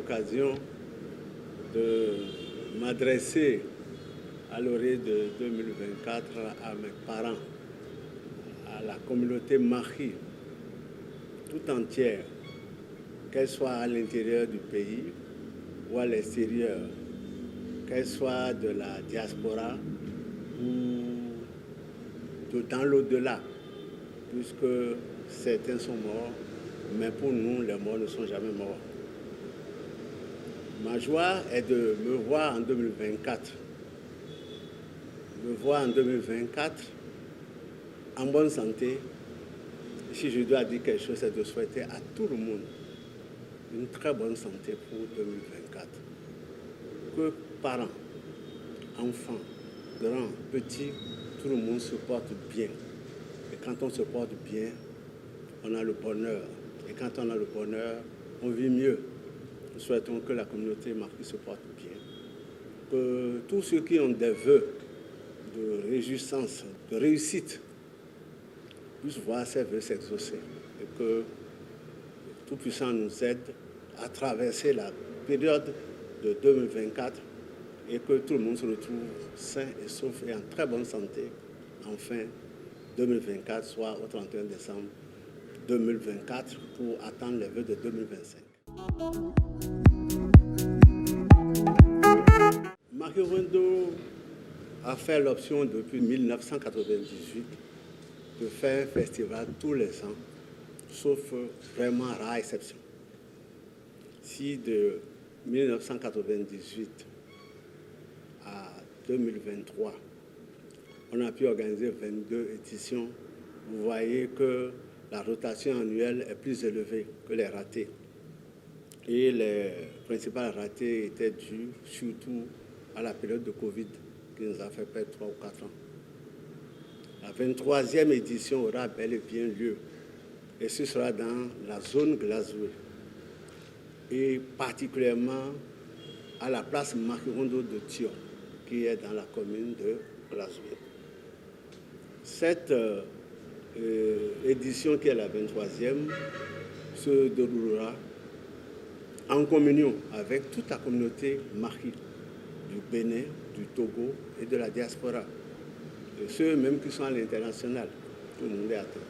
l'occasion de m'adresser à l'orée de 2024 à mes parents, à la communauté Mahi tout entière, qu'elle soit à l'intérieur du pays ou à l'extérieur, qu'elle soit de la diaspora ou dans l'au-delà, puisque certains sont morts, mais pour nous, les morts ne sont jamais morts. Ma joie est de me voir en 2024. Me voir en 2024 en bonne santé. Si je dois dire quelque chose, c'est de souhaiter à tout le monde une très bonne santé pour 2024. Que parents, enfants, grands, petits, tout le monde se porte bien. Et quand on se porte bien, on a le bonheur. Et quand on a le bonheur, on vit mieux. Nous souhaitons que la communauté Mahi se porte bien. Que tous ceux qui ont des vœux de réjouissance, de réussite, puissent voir ces vœux s'exaucer. Et que Tout-Puissant nous aide à traverser la période de 2024 et que tout le monde se retrouve sain et sauf et en très bonne santé. Enfin, 2024 soit au 31 décembre 2024 pour attendre les vœux de 2025. Mahi Wendo a fait l'option depuis 1998 de faire un festival tous les ans, sauf vraiment rare exception. Si de 1998 à 2023, on a pu organiser 22 éditions, vous voyez que la rotation annuelle est plus élevée que les ratés. Et les principales ratés étaient dus surtout à la période de Covid qui nous a fait perdre 3 ou 4 ans. La 23e édition aura bel et bien lieu et ce sera dans la zone Glazoué et particulièrement à la place Mahi Wendo de Thion qui est dans la commune de Glazoué. Cette édition qui est la 23e se déroulera en communion avec toute la communauté Mahi du Bénin, du Togo et de la diaspora. Et ceux même qui sont à l'international, tout le monde est attendu.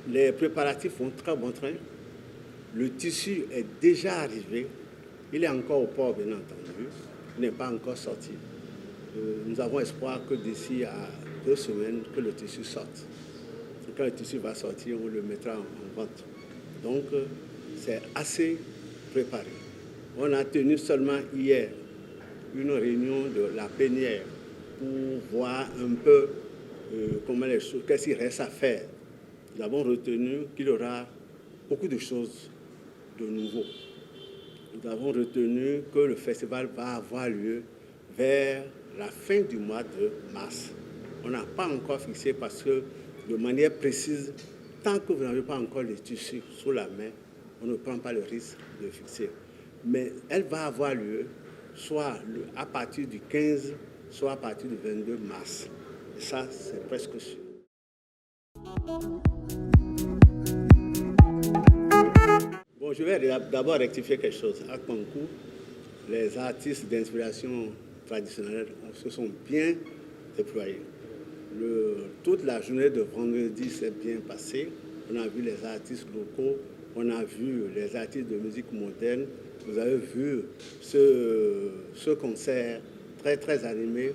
Les préparatifs font très bon train. Le tissu est déjà arrivé. Il est encore au port, bien entendu. Il n'est pas encore sorti. Nous avons espoir que d'ici à 2 semaines, que le tissu sorte. Et quand le tissu va sortir, on le mettra en vente. Donc, c'est assez préparé. On a tenu seulement hier une réunion de la plénière pour voir un peu comment les choses, qu'est-ce qu'il reste à faire. Nous avons retenu qu'il y aura beaucoup de choses de nouveau. Nous avons retenu que le festival va avoir lieu vers la fin du mois de mars. On n'a pas encore fixé parce que de manière précise, tant que vous n'avez pas encore les tissus sous la main, on ne prend pas le risque de fixer. Mais elle va avoir lieu soit à partir du 15, soit à partir du 22 mars. Et ça, c'est presque sûr. Bon, je vais d'abord rectifier quelque chose. À Kouankou, les artistes d'inspiration traditionnelle se sont bien déployés. Toute la journée de vendredi s'est bien passée. On a vu les artistes locaux, on a vu les artistes de musique moderne. Vous avez vu ce concert très, très animé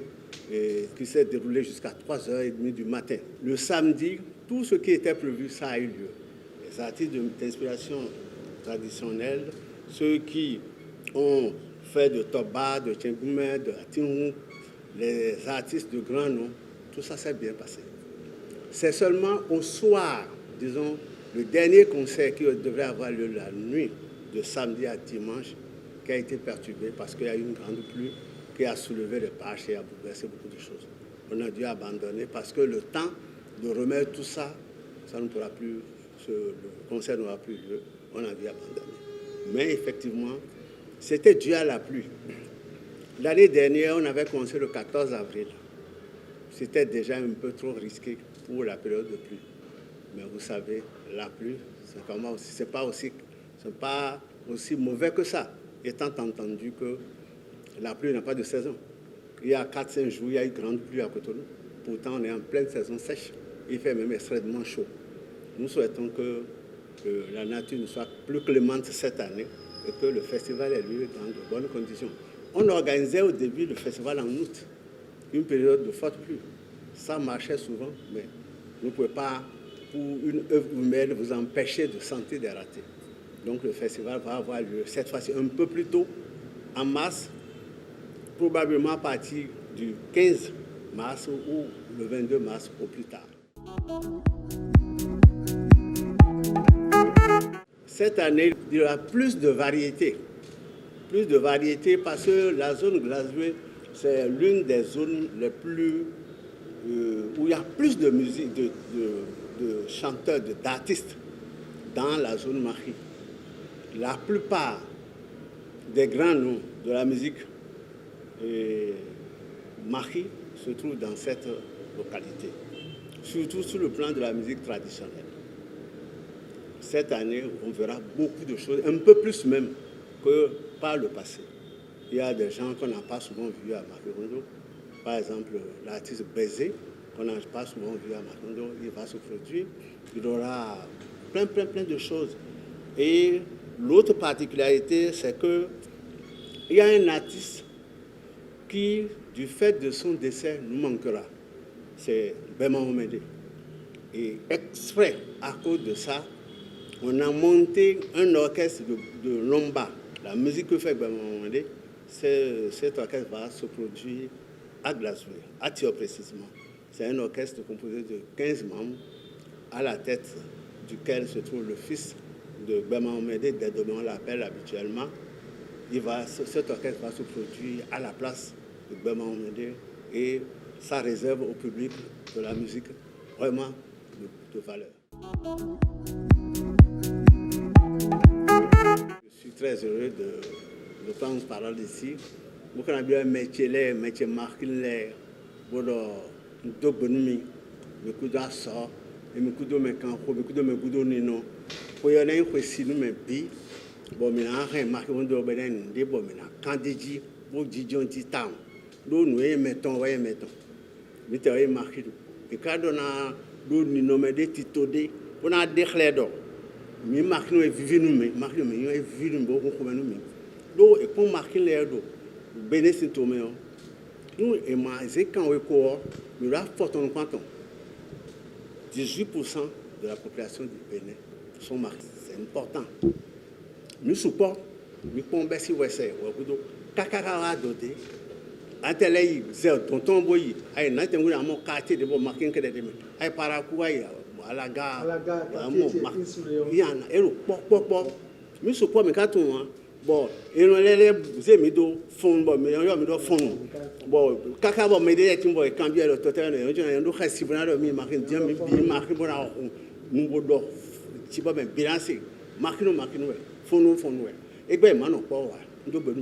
et qui s'est déroulé jusqu'à 3h30 du matin. Le samedi, tout ce qui était prévu, ça a eu lieu. Les artistes d'inspiration traditionnelle, ceux qui ont fait de Toba, de Tchengoumé, de Atingou, les artistes de grand nom, tout ça s'est bien passé. C'est seulement au soir, disons, le dernier concert qui devrait avoir lieu la nuit, de samedi à dimanche, qui a été perturbé parce qu'il y a eu une grande pluie qui a soulevé les bâches et a bouleversé beaucoup de choses. On a dû abandonner parce que le temps de remettre tout ça, ça ne pourra plus, le concert n'aura plus lieu. On a dû abandonner. Mais effectivement, c'était dû à la pluie. L'année dernière, on avait commencé le 14 avril. C'était déjà un peu trop risqué pour la période de pluie. Mais vous savez, la pluie, c'est pas aussi mauvais que ça, étant entendu que la pluie n'a pas de saison. Il y a 4-5 jours, il y a eu grande pluie à Cotonou. Pourtant, on est en pleine saison sèche. Il fait même extrêmement chaud. Nous souhaitons que la nature nous soit plus clémente cette année et que le festival ait lieu dans de bonnes conditions. On organisait au début le festival en août, une période de forte pluie. Ça marchait souvent, mais vous ne pouvez pas, pour une œuvre humaine, vous empêcher de sentir des ratés. Donc le festival va avoir lieu cette fois-ci un peu plus tôt, en mars, probablement à partir du 15 mars ou le 22 mars au plus tard. Cette année, il y aura plus de variétés. Plus de variétés parce que la zone Glasgow, c'est l'une des zones les plus... où il y a plus de musique, de chanteurs, d'artistes dans la zone Mahi. La plupart des grands noms de la musique Mahi se trouvent dans cette localité, surtout sur le plan de la musique traditionnelle. Cette année, on verra beaucoup de choses, un peu plus même que par le passé. Il y a des gens qu'on n'a pas souvent vus à Makirondo. Par exemple, l'artiste Bézé, qu'on n'a pas souvent vu à Makirondo, il va se produire. Il y aura plein de choses. Et l'autre particularité, c'est qu'il y a un artiste qui, du fait de son décès, nous manquera. C'est Bema Omede. Et exprès, à cause de ça, on a monté un orchestre de Lomba. La musique que fait Bema Omede, cet orchestre va se produire à Glasgow, à Tio précisément. C'est un orchestre composé de 15 membres, à la tête duquel se trouve le fils de Bema Omede, dès demain on l'appelle habituellement. Cet orchestre va se produire à la place de Bema Omede et ça réserve au public de la musique vraiment de valeur. Je suis très heureux de prendre parole ici. Nous avons un métier marqué, nous avons 18% de la population du Bénin sont marqués. C'est important. Nous supportons, nous pouvons baisser Wessé, Kakara doté, Atelei, Tonton Boyi, Aïe, Natemou, mon quartier de vos marquins que des démons, Aïe, Paracouaï, à la gare, il y en a, et nous supportons, mais quand on bon, et on les émidos font, bon, mais on y a mis fond. Bon, Kaka va m'aider à timber et cambier le total. On a un autre ciblage de mi marqué, bien marqué pour la nous d'or. Tu vas bien bilancer, marqué nous, fond nous. Et bien, maintenant, quoi, nous devons